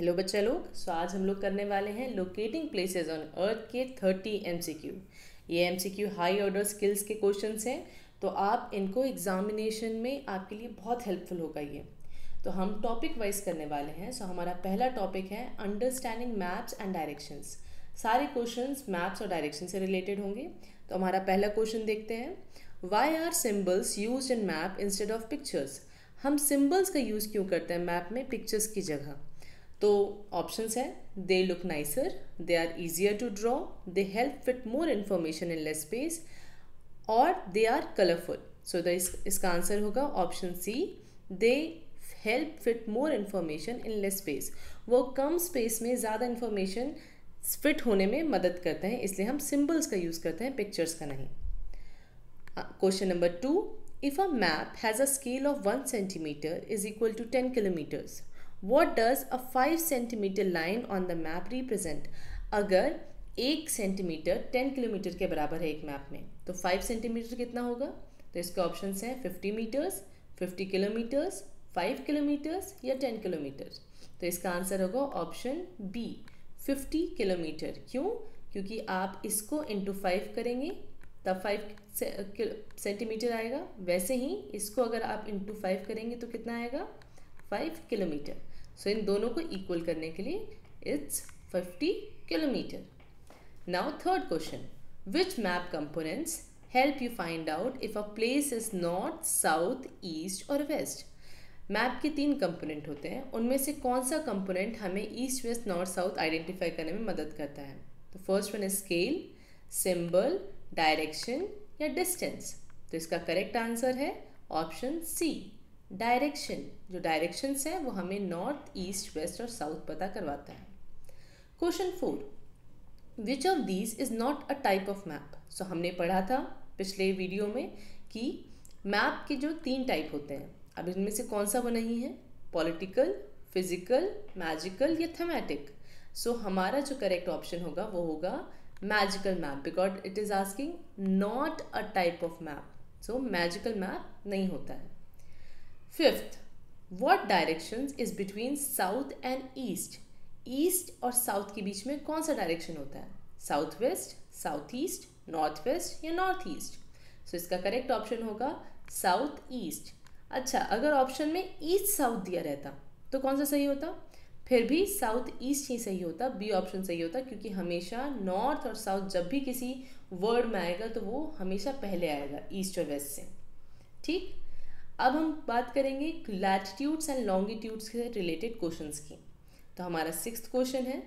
Hello बच्चा लोग। आज हम लोग करने वाले हैं लोकेटिंग प्लेसेस ऑन अर्थ के 30 एमसीक्यू। ये एमसीक्यू हाई ऑर्डर स्किल्स के क्वेश्चंस हैं, तो आप इनको एग्जामिनेशन में आपके लिए बहुत हेल्पफुल होगा ये। तो हम टॉपिक वाइज करने वाले हैं। हमारा पहला टॉपिक है अंडरस्टैंडिंग मैप्स एंड डायरेक्शंस। सारे क्वेश्चंस मैप्स और डायरेक्शन से रिलेटेड होंगे। तो हमारा पहला क्वेश्चन देखते हैं, why are symbols use in map instead of pictures. हम सिम्बल्स का यूज़ क्यों करते हैं मैप में पिक्चर्स की जगह? तो ऑप्शंस है, they look nicer, they are easier to draw, they help fit more information in less space, और दे आर कलरफुल। सो इसका आंसर होगा option C, they help fit more information in less space. वो कम space में ज़्यादा information fit होने में मदद करते हैं, इसलिए हम सिम्बल्स का यूज़ करते हैं, पिक्चर्स का नहीं। Question number 2, if a map has a scale of 1 centimetre is equal to 10 kilometres, What does a 5 centimetre line on the map represent? अगर 1 सेंटीमीटर 10 किलोमीटर के बराबर है एक मैप में, तो 5 सेंटीमीटर कितना होगा? तो इसके ऑप्शंस हैं 50 मीटर्स, 50 किलोमीटर्स, 5 किलोमीटर्स या 10 किलोमीटर। तो इसका आंसर होगा ऑप्शन बी, 50 किलोमीटर। क्यों? क्योंकि आप इसको इंटू 5 करेंगे तब 5 सेंटीमीटर आएगा। वैसे ही इसको अगर आप इंटू 5 करेंगे तो कितना आएगा? 5 किलोमीटर। सो इन दोनों को इक्वल करने के लिए it's 50 kilometre. Now third question, which map components help you find out if a place is north, south, east और वेस्ट। मैप के 3 कंपोनेंट होते हैं, उनमें से कौन सा कंपोनेंट हमें east, west, north, south identify करने में मदद करता है? तो first one is scale, symbol, direction या डिस्टेंस। तो इसका करेक्ट आंसर है ऑप्शन सी, डायरेक्शन। जो डायरेक्शंस हैं वो हमें नॉर्थ, ईस्ट, वेस्ट और साउथ पता करवाता है। Question 4, which of these is not a type of map. So हमने पढ़ा था पिछले वीडियो में कि मैप के जो 3 टाइप होते हैं, अब इनमें से कौन सा वो नहीं है? पॉलिटिकल, फिजिकल, मैजिकल या थीमेटिक। सो हमारा जो करेक्ट ऑप्शन होगा वो होगा magical map, because it is asking not a type of map. So magical map नहीं होता है। Fifth, what directions is between south and east. East और साउथ के बीच में कौन सा डायरेक्शन होता है? South west, south east, north west या नॉर्थ ईस्ट। सो इसका करेक्ट ऑप्शन होगा साउथ ईस्ट। अच्छा, अगर ऑप्शन में ईस्ट साउथ दिया रहता तो कौन सा सही होता? फिर भी साउथ ईस्ट ही सही होता, बी ऑप्शन सही होता, क्योंकि हमेशा नॉर्थ और साउथ जब भी किसी वर्ड में आएगा तो वो हमेशा पहले आएगा ईस्ट और वेस्ट से। ठीक, अब हम बात करेंगे लैटिट्यूड्स एंड लॉन्गिट्यूड्स से रिलेटेड क्वेश्चंस की। तो हमारा 6th क्वेश्चन है,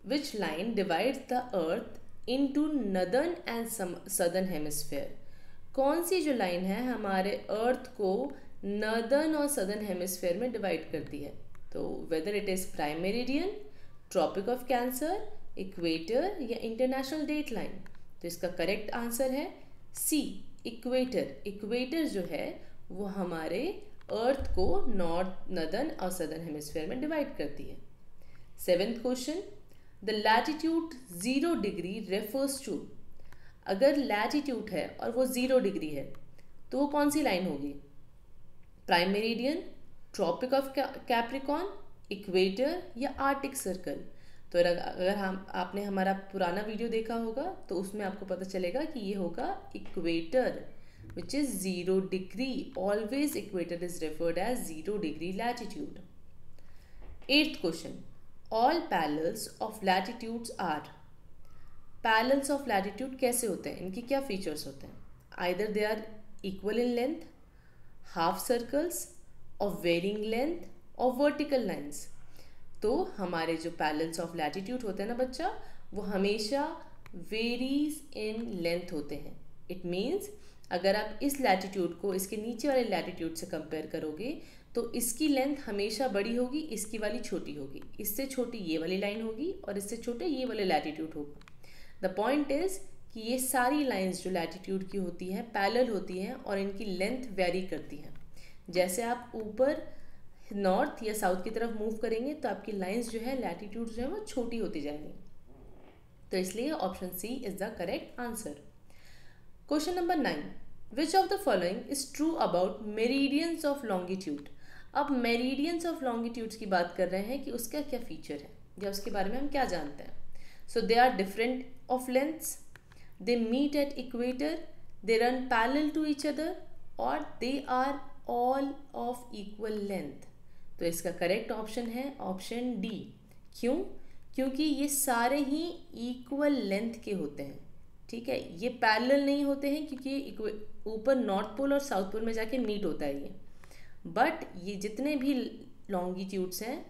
which line divides the earth into northern and southern hemisphere. कौन सी जो लाइन है हमारे अर्थ को नदर्न और सदर्न हेमिस्फेयर में डिवाइड करती है? तो whether it is prime meridian, tropic of Cancer, equator या इंटरनेशनल डेट लाइन। तो इसका करेक्ट आंसर है सी, इक्वेटर। इक्वेटर जो है वो हमारे अर्थ को नॉर्थ, नदर्न और सदर्न हेमिस्फेयर में डिवाइड करती है। 7th question, the latitude 0 degree refers to. अगर लैटिट्यूड है और वो 0 डिग्री है तो वो कौन सी लाइन होगी? Prime meridian, tropic of Capricorn, equator या आर्टिक सर्कल। तो अगर आपने हमारा पुराना वीडियो देखा होगा तो उसमें आपको पता चलेगा कि ये होगा equator, which is 0 degree. Always equator is referred as 0 degree latitude. 8th question, all parallels of latitudes are. Parallels of latitude कैसे होते हैं, इनकी क्या फीचर्स होते हैं? Either they are equal in length, half circles, of varying length और vertical lines. तो हमारे जो पैरेलल्स ऑफ लैटिट्यूड होते हैं ना बच्चा, वो हमेशा वेरीज इन लेंथ होते हैं। इट मीन्स अगर आप इस लैटिट्यूड को इसके नीचे वाले लैटिट्यूड से कंपेयर करोगे तो इसकी लेंथ हमेशा बड़ी होगी, इसकी वाली छोटी होगी। इससे छोटी ये वाली लाइन होगी और इससे छोटे ये वाले लैटिट्यूड होगा। द पॉइंट इज कि ये सारी लाइंस जो लैटिट्यूड की होती हैं पैरेलल होती हैं और इनकी लेंथ वेरी करती हैं। जैसे आप ऊपर नॉर्थ या साउथ की तरफ मूव करेंगे तो आपकी लाइंस जो है, लैटिट्यूड जो है वो छोटी होती जाएंगी। तो इसलिए option C is the correct answer. Question number 9, which of the following is true about meridians of longitude. अब मेरिडियंस ऑफ लॉन्गिट्यूड्स की बात कर रहे हैं कि उसका क्या फीचर है या उसके बारे में हम क्या जानते हैं. So they are different of lengths, they meet at equator, they run parallel to each other और they are all of equal length. तो इसका करेक्ट ऑप्शन है ऑप्शन डी. क्यों? क्योंकि ये सारे ही इक्वल लेंथ के होते हैं. ठीक है, ये पैरेलल नहीं होते हैं क्योंकि ऊपर नॉर्थ पोल और साउथ पोल में जाके मीट होता है ये. बट ये जितने भी लॉन्गिट्यूड्स हैं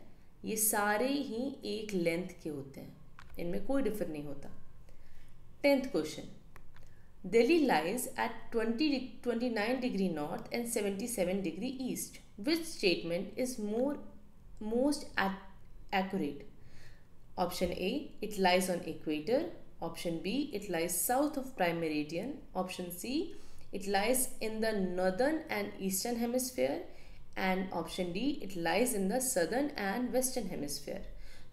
ये सारे ही एक लेंथ के होते हैं, इनमें कोई डिफर नहीं होता. 10th question. Delhi lies at 29 degree north and 77 degree east. Which statement is most accurate? Option A, it lies on equator. Option B, it lies south of prime meridian. Option C, it lies in the northern and eastern hemisphere. And option D, it lies in the southern and western hemisphere.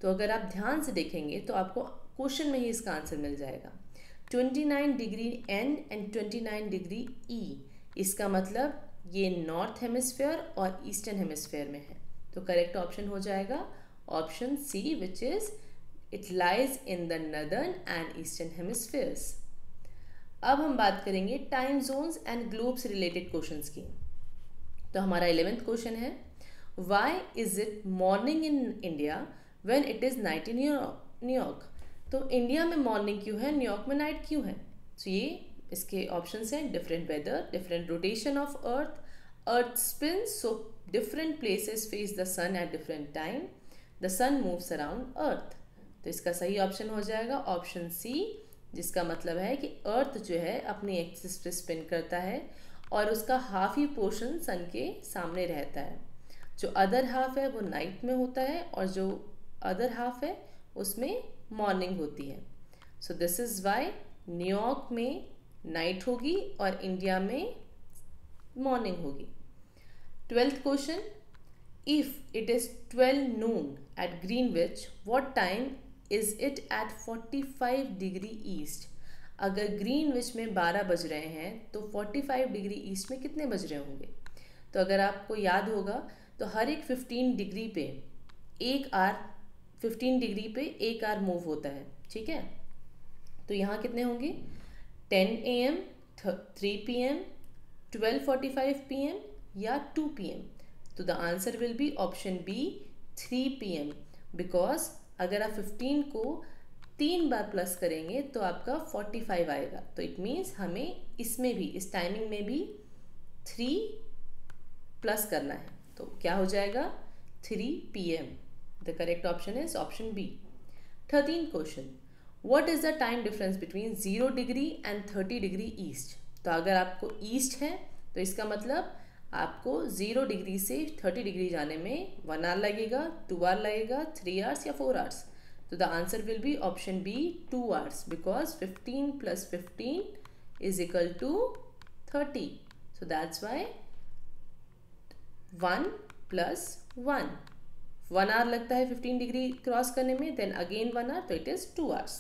तो अगर आप ध्यान से देखेंगे तो आपको question में ही इसका आंसर मिल जाएगा. 29 degree N and 29 degree E, इसका मतलब ये नॉर्थ हेमिस्फेयर और ईस्टर्न हेमिस्फेयर में है. तो करेक्ट ऑप्शन हो जाएगा option C, which is it lies in the northern and eastern hemispheres. अब हम बात करेंगे time zones and globes related questions की. तो हमारा 11th क्वेश्चन है, why is it morning in India when it is night in New York. तो India में मॉर्निंग क्यों है, न्यूयॉर्क में नाइट क्यों है? तो ये इसके ऑप्शंस हैं. Different weather, different rotation of earth spins, so different places face the sun at different time, the sun moves around earth. तो इसका सही ऑप्शन हो जाएगा ऑप्शन सी, जिसका मतलब है कि अर्थ जो है अपनी एक्सिस पे स्पिन करता है और उसका हाफ ही पोर्शन सन के सामने रहता है. जो अदर हाफ है वो नाइट में होता है और जो अदर हाफ है उसमें मॉर्निंग होती है. So this is why New York में नाइट होगी और इंडिया में मॉर्निंग होगी. 12th question. If it is 12 noon at Greenwich, what time is it at 45 degree east. अगर ग्रीनविच में 12 बज रहे हैं तो 45 डिग्री ईस्ट में कितने बज रहे होंगे? तो अगर आपको याद होगा तो हर एक 15 डिग्री पे एक आर 15 डिग्री पे एक आर मूव होता है. ठीक है, तो यहाँ कितने होंगे? 10 AM, 3 PM, 12:45 PM या 2 PM. तो the answer will be option B 3 PM, because अगर आप 15 को 3 बार प्लस करेंगे तो आपका 45 आएगा. तो इट मीन्स हमें इसमें भी, इस टाइमिंग में भी 3 प्लस करना है. तो क्या हो जाएगा? 3 PM. The correct option is option B. 13th question. What is the time difference between 0 degree and 30 degree east. तो अगर आपको ईस्ट है तो इसका मतलब आपको 0 डिग्री से 30 डिग्री जाने में 1 आवर लगेगा, 2 आवर लगेगा, 3 आवर्स या 4 आवर्स. तो the answer will be option B 2 hours, because 15 + 15 is equal to 30. So that's why 1 + 1. 1 hour लगता है 15 डिग्री क्रॉस करने में, देन अगेन 1 आवर, तो it is 2 hours.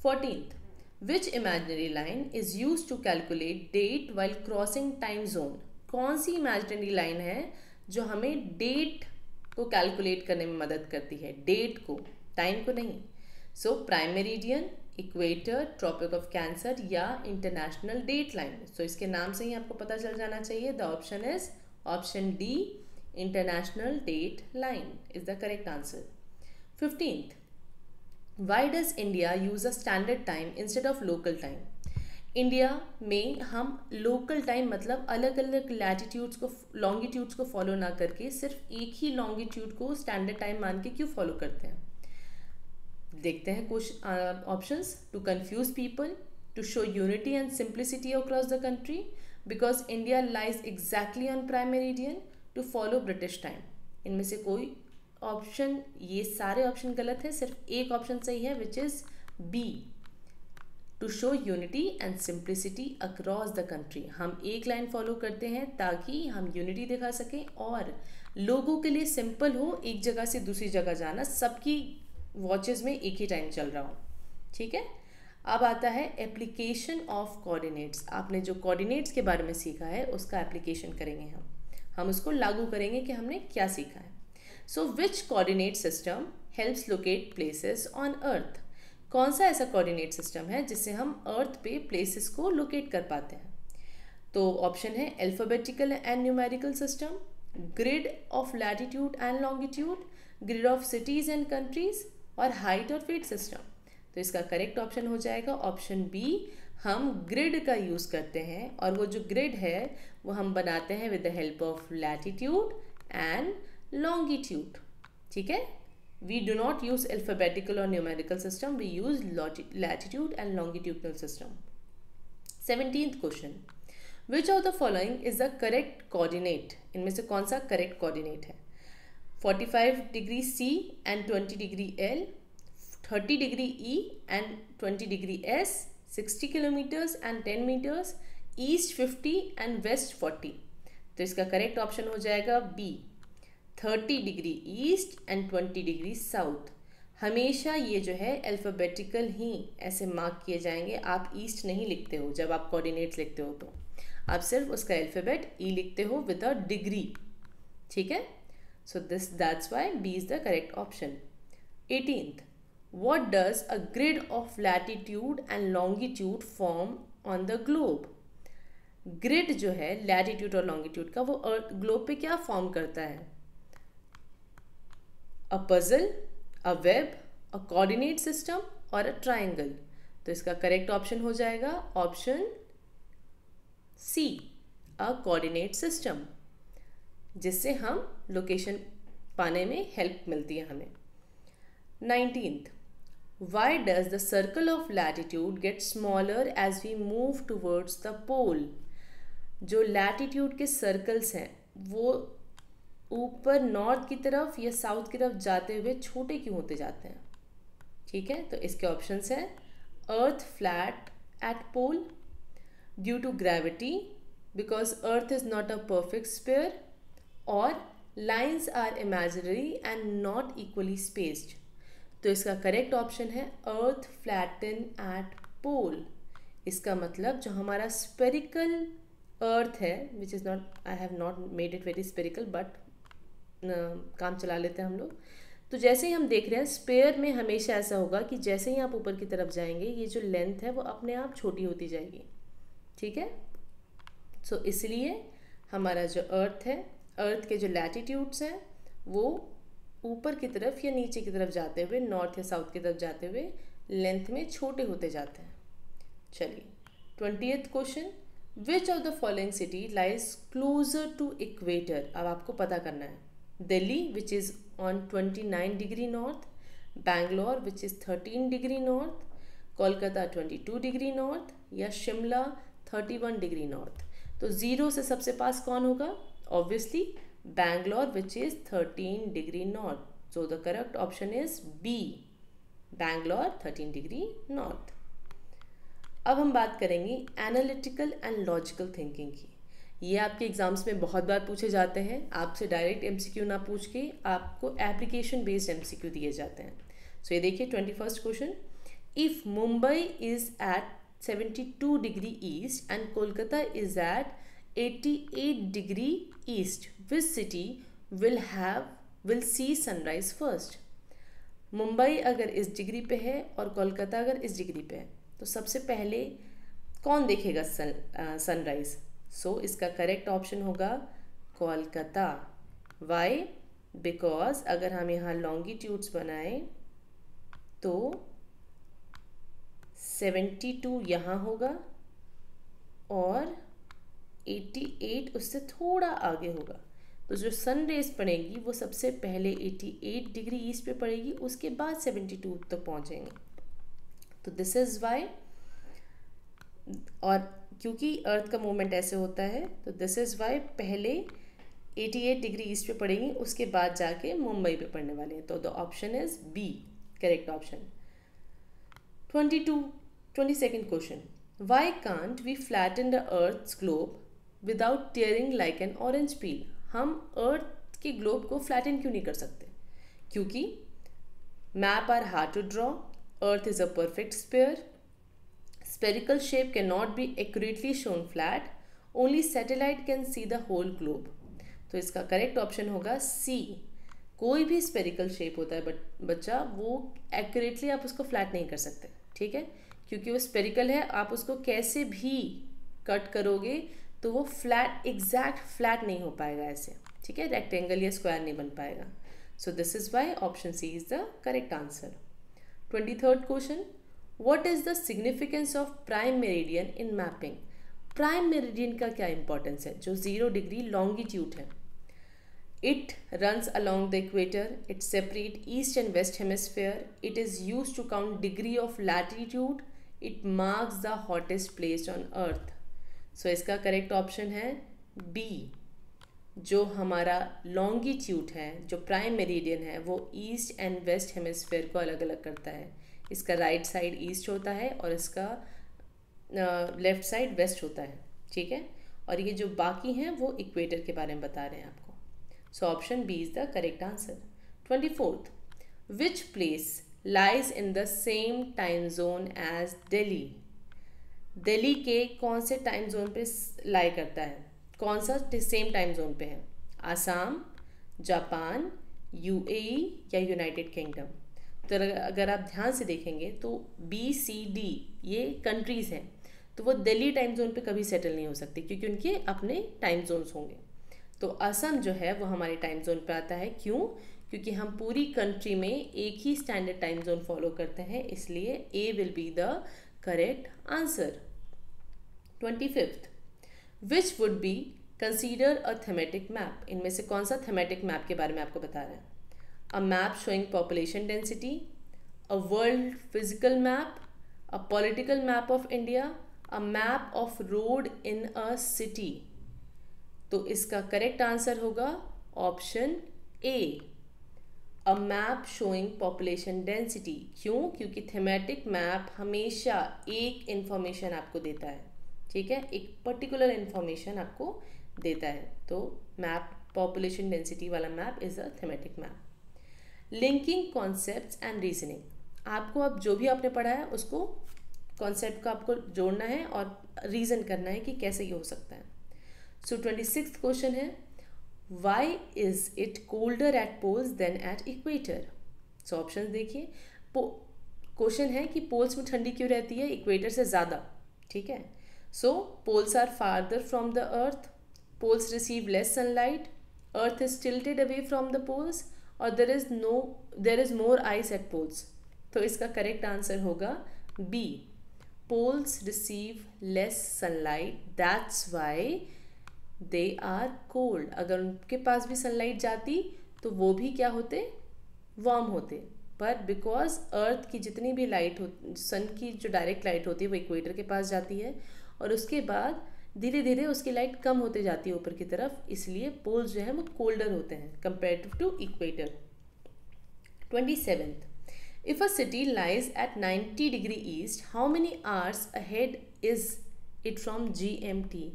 14th. Which imaginary line is used to calculate date while crossing time zone. कौन सी imaginary line है जो हमें date को कैलकुलेट करने में मदद करती है, डेट को, टाइम को नहीं. So prime meridian, equator, tropic of cancer या इंटरनेशनल डेट लाइन. सो इसके नाम से ही आपको पता चल जाना चाहिए. The option is option D, international date line is the correct answer. 15th. Why does India use a standard time instead of local time? India में हम लोकल टाइम मतलब अलग अलग लैटिट्यूड्स को, लॉन्गिट्यूड्स को फॉलो ना करके सिर्फ एक ही लॉन्गिट्यूड को स्टैंडर्ड टाइम मान के क्यों फॉलो करते हैं? देखते हैं कुछ options. To confuse people, to show unity and simplicity across the country, because India lies exactly on prime meridian, to follow British time. इनमें से कोई ऑप्शन, ये सारे ऑप्शन गलत है, सिर्फ एक ऑप्शन सही है, which is B, to show unity and simplicity across the country. हम एक लाइन फॉलो करते हैं ताकि हम यूनिटी दिखा सकें और लोगों के लिए सिंपल हो एक जगह से दूसरी जगह जाना, सबकी वॉचेस में एक ही टाइम चल रहा हो. ठीक है, अब आता है एप्लीकेशन ऑफ कोऑर्डिनेट्स. आपने जो कोऑर्डिनेट्स के बारे में सीखा है उसका एप्लीकेशन करेंगे हम. हम उसको लागू करेंगे कि हमने क्या सीखा है। So which coordinate system helps locate places on earth? कौन सा ऐसा कोऑर्डिनेट सिस्टम है जिससे हम अर्थ पे प्लेसेस को लोकेट कर पाते हैं? तो ऑप्शन है alphabetical and numerical system, grid of latitude and longitude, grid of cities and countries, और हाइट और वेट सिस्टम। तो इसका करेक्ट ऑप्शन हो जाएगा ऑप्शन बी, हम ग्रिड का यूज़ करते हैं, और वो जो ग्रिड है वो हम बनाते हैं with the help of latitude and longitude. ठीक है, we do not use alphabetical or numerical system, we use latitude and longitudinal system. 17th question, which of the following is the correct coordinate? इनमें से कौन सा correct coordinate है? 45 degree C and 20 degree L, 30 degree E and 20 degree S, 60 kilometers and 10 meters, east 50 and west 40। तो इसका correct option हो जाएगा B, 30 degree east and 20 degree south. हमेशा ये जो है अल्फ़ाबेटिकल ही ऐसे मार्क किए जाएंगे, आप ईस्ट नहीं लिखते हो जब आप कोऑर्डिनेट्स लिखते हो, तो आप सिर्फ उसका अल्फ़ाबेट ई लिखते हो विद अ डिग्री। ठीक है, so that's why B is the correct option. 18th, what does a grid of latitude and longitude form on the globe? Grid जो है लैटिट्यूड और लॉन्गिट्यूड का, वो ग्लोब पे क्या फॉर्म करता है? a puzzle, a web, a coordinate system और a triangle। तो इसका करेक्ट ऑप्शन हो जाएगा option C, a coordinate system, जिससे हम लोकेशन पाने में हेल्प मिलती है हमें। 19th, why does the circle of latitude get smaller as we move towards the pole? जो लैटिट्यूड के सर्कल्स हैं वो ऊपर नॉर्थ की तरफ या साउथ की तरफ जाते हुए छोटे क्यों होते जाते हैं? ठीक है, तो इसके ऑप्शंस हैं earth flat at pole, due to gravity, because earth is not a perfect sphere, और lines are imaginary and not equally spaced. तो इसका करेक्ट ऑप्शन है अर्थ फ्लैटन एट पोल। इसका मतलब जो हमारा स्पेरिकल अर्थ है, which is not, I have not made it very spherical, but काम चला लेते हैं हम लोग। तो जैसे ही हम देख रहे हैं स्पेयर में हमेशा ऐसा होगा कि जैसे ही आप ऊपर की तरफ जाएंगे ये जो लेंथ है वो अपने आप छोटी होती जाएगी। ठीक है, सो इसलिए हमारा जो अर्थ है, अर्थ के जो लैटिट्यूड्स हैं वो ऊपर की तरफ या नीचे की तरफ जाते हुए, नॉर्थ या साउथ की तरफ जाते हुए लेंथ में छोटे होते जाते हैं। चलिए 20th question, which of the following city lies closer to equator? अब आपको पता करना है। Delhi which is on 29 degree north, Bangalore which is 13 degree north, Kolkata 22 degree north, या शिमला 31 डिग्री नॉर्थ। तो ज़ीरो से सबसे पास कौन होगा? Obviously Bangalore which is 13 degree north. So the correct option is B, Bangalore 13 degree north. अब हम बात करेंगे एनालिटिकल एंड लॉजिकल थिंकिंग की। ये आपके एग्जाम्स में बहुत बार पूछे जाते हैं, आपसे डायरेक्ट एमसीक्यू ना पूछ के आपको एप्लीकेशन बेस्ड एमसीक्यू दिए जाते हैं। सो ये देखिए 21st question, if Mumbai is at 72 degree east and Kolkata is at 88 degree east, which city will see sunrise first? Mumbai अगर इस डिग्री पे है और कोलकाता अगर इस डिग्री पे है, तो सबसे पहले कौन देखेगा सनराइज? सो इसका करेक्ट ऑप्शन होगा कोलकाता। वाई? बिकॉज अगर हम यहाँ लॉन्गिट्यूड्स बनाएं तो 72 यहाँ होगा और 88 उससे थोड़ा आगे होगा, तो जो सन रेज पड़ेगी वो सबसे पहले 88 डिग्री ईस्ट पे पड़ेगी, उसके बाद 72 तक पहुँचेंगे। तो दिस इज़ वाई, और क्योंकि अर्थ का मूवमेंट ऐसे होता है तो दिस इज़ वाई पहले 88 डिग्री ईस्ट पे पड़ेंगी, उसके बाद जाके मुंबई पे पड़ने वाले हैं। तो the option is B, correct option. 22nd question, why can't we flatten the earth's globe without tearing like an orange peel? हम अर्थ के ग्लोब को फ्लैटन क्यों नहीं कर सकते? क्योंकि map are hard to draw, earth is a perfect sphere, spherical shape cannot be accurately shown flat, only satellite can see the whole globe। तो इसका करेक्ट ऑप्शन होगा सी। कोई भी स्पेरिकल शेप होता है बच्चा, वो एक्यूरेटली आप उसको फ्लैट नहीं कर सकते, ठीक है, क्योंकि वो स्पेरिकल है। आप उसको कैसे भी कट करोगे तो वो फ्लैट, एग्जैक्ट फ्लैट नहीं हो पाएगा ऐसे, ठीक है, रेक्टेंगल या स्क्वायर नहीं बन पाएगा। So this is why option C is the correct answer. 23rd question, what is the significance of prime meridian in mapping? Prime meridian का क्या इंपॉर्टेंस है? जो 0 डिग्री लॉन्गिट्यूड है, it runs along the equator, it separates east and west hemisphere, it is used to count degree of latitude, it marks the hottest place on earth. So इसका correct option है B. जो हमारा longitude है, जो prime meridian है, वो east and waste hemisphere को अलग अलग करता है। इसका राइट साइड ईस्ट होता है और इसका लेफ्ट साइड वेस्ट होता है, ठीक है, और ये जो बाकी हैं वो इक्वेटर के बारे में बता रहे हैं आपको। So option B is the correct answer. 24th, which place lies in the same time zone as Delhi? Delhi के कौन से टाइम जोन पे लाई करता है? कौन सा सेम टाइम जोन पे है? आसाम, जापान, यूएई या यूनाइटेड किंगडम? तो अगर आप ध्यान से देखेंगे तो बी सी डी ये कंट्रीज़ हैं, तो वो दिल्ली टाइम जोन पे कभी सेटल नहीं हो सकती क्योंकि उनके अपने टाइम जोन्स होंगे। तो असम जो है वो हमारे टाइम जोन पे आता है। क्यों? क्योंकि हम पूरी कंट्री में एक ही स्टैंडर्ड टाइम जोन फॉलो करते हैं, इसलिए A will be the correct answer. 25th, which would be consider a thematic map? इनमें से कौन सा थीमेटिक मैप के बारे में आपको बता रहे हैं? A map showing population density, a world physical map, a political map of India, a map of road in a city? तो इसका करेक्ट आंसर होगा option A, a map showing population density. क्यों? क्योंकि थीमेटिक मैप हमेशा एक information आपको देता है, ठीक है, एक पर्टिकुलर इंफॉर्मेशन आपको देता है। तो मैप पॉपुलेशन डेंसिटी वाला map is a thematic map. Linking concepts and reasoning, आपको अब जो भी आपने पढ़ा है उसको कॉन्सेप्ट को आपको जोड़ना है और रीजन करना है कि कैसे ये हो सकता है। सो 26th क्वेश्चन है, why is it colder at poles than at equator? So option देखिए, क्वेश्चन है कि पोल्स में ठंडी क्यों रहती है इक्वेटर से ज़्यादा, ठीक है। So poles are farther from the earth, poles receive less sunlight, earth is tilted away from the poles, और there is more ice at poles. तो इसका करेक्ट आंसर होगा B, poles receive less sunlight, that's why they are cold. अगर उनके पास भी sunlight जाती तो वो भी क्या होते? वार्म होते। पर बिकॉज अर्थ की जितनी भी लाइट हो, सन की जो डायरेक्ट लाइट होती है वो इक्वेटर के पास जाती है और उसके बाद धीरे धीरे उसकी लाइट कम होते जाती है ऊपर की तरफ, इसलिए पोल्स जो है वो कोल्डर होते हैं comparative to equator. 27th, if a city lies at 90 degree east, how many hours ahead is it from GMT?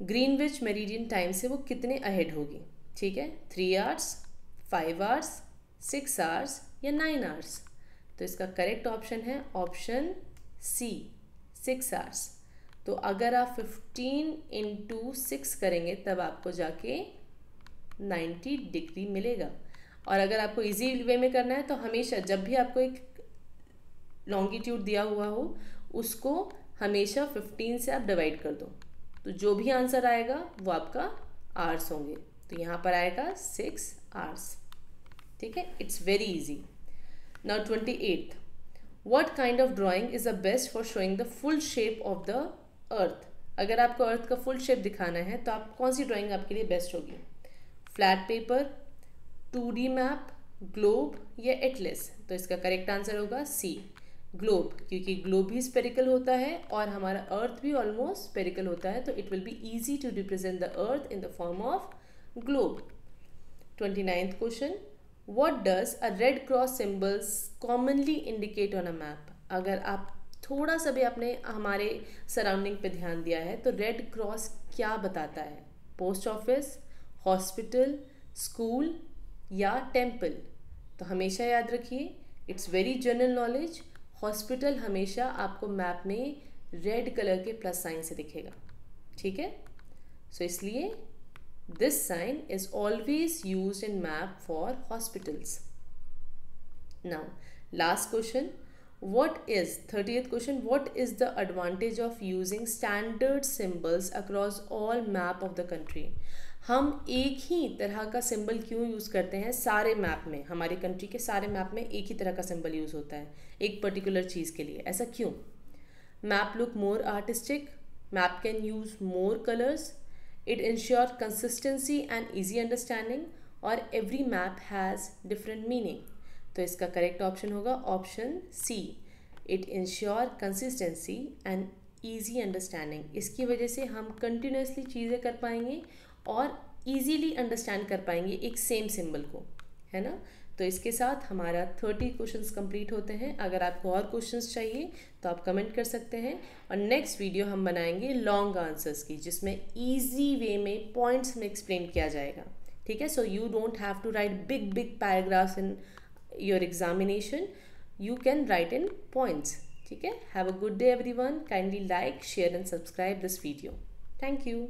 Greenwich meridian time से वो कितने अहेड होगी, ठीक है, 3 आवर्स, 5 आवर्स, 6 आवर्स या 9 आवर्स? तो इसका करेक्ट ऑप्शन है ऑप्शन सी, 6 आवर्स। तो अगर आप 15 × 6 करेंगे तब आपको जाके 90 डिग्री मिलेगा। और अगर आपको इजी वे में करना है तो हमेशा जब भी आपको एक लॉन्गिट्यूड दिया हुआ हो उसको हमेशा 15 से आप डिवाइड कर दो, तो जो भी आंसर आएगा वो आपका आवर्स होंगे। तो यहाँ पर आएगा 6 आवर्स, ठीक है, it's very easy. Now 28th, what kind of drawing is the best for showing the full shape of the earth? अगर आपको अर्थ का फुल शेप दिखाना है तो आप कौन सी ड्राइंग आपके लिए बेस्ट होगी? Flat paper, 2D map, globe या एटलस? तो इसका करेक्ट आंसर होगा सी, ग्लोब, क्योंकि ग्लोब भी स्पेरिकल होता है और हमारा अर्थ भी ऑलमोस्ट स्पेरिकल होता है, तो it will be easy to represent the earth in the form of globe. 29th question, what does a red cross symbols commonly indicate on a map? अगर आप थोड़ा सा भी आपने हमारे सराउंडिंग पे ध्यान दिया है तो रेड क्रॉस क्या बताता है? पोस्ट ऑफिस, हॉस्पिटल, स्कूल या टेम्पल? तो हमेशा याद रखिए, it's very general knowledge, hospital हमेशा आपको मैप में रेड कलर के प्लस साइन से दिखेगा, ठीक है। सो इसलिए This sign is always used in map for hospitals. Now, last question. What is 30th question? What is the advantage of using standard symbols across all map of the country? हम एक ही तरह का symbol क्यों use करते हैं सारे map में? हमारी कंट्री के सारे मैप में एक ही तरह का सिंबल यूज़ होता है एक पर्टिकुलर चीज़ के लिए, ऐसा क्यों? Map look more artistic. Map can use more colors. It ensure consistency and easy understanding. और every map has different meaning. तो इसका करेक्ट ऑप्शन होगा option C. It ensure consistency and easy understanding. इसकी वजह से हम कंटिन्यूसली चीज़ें कर पाएंगे और ईजीली अंडरस्टैंड कर पाएंगे एक सेम सिंबल को, है ना. तो इसके साथ हमारा 30 क्वेश्चंस कंप्लीट होते हैं. अगर आपको और क्वेश्चंस चाहिए तो आप कमेंट कर सकते हैं. और नेक्स्ट वीडियो हम बनाएंगे लॉन्ग आंसर्स की, जिसमें ईजी वे में पॉइंट्स में एक्सप्लेन किया जाएगा. ठीक है. So you don't have to write big big paragraphs in your examination. You can write in points. ठीक है. Have a good day everyone. Kindly like, share and subscribe this video. Thank you.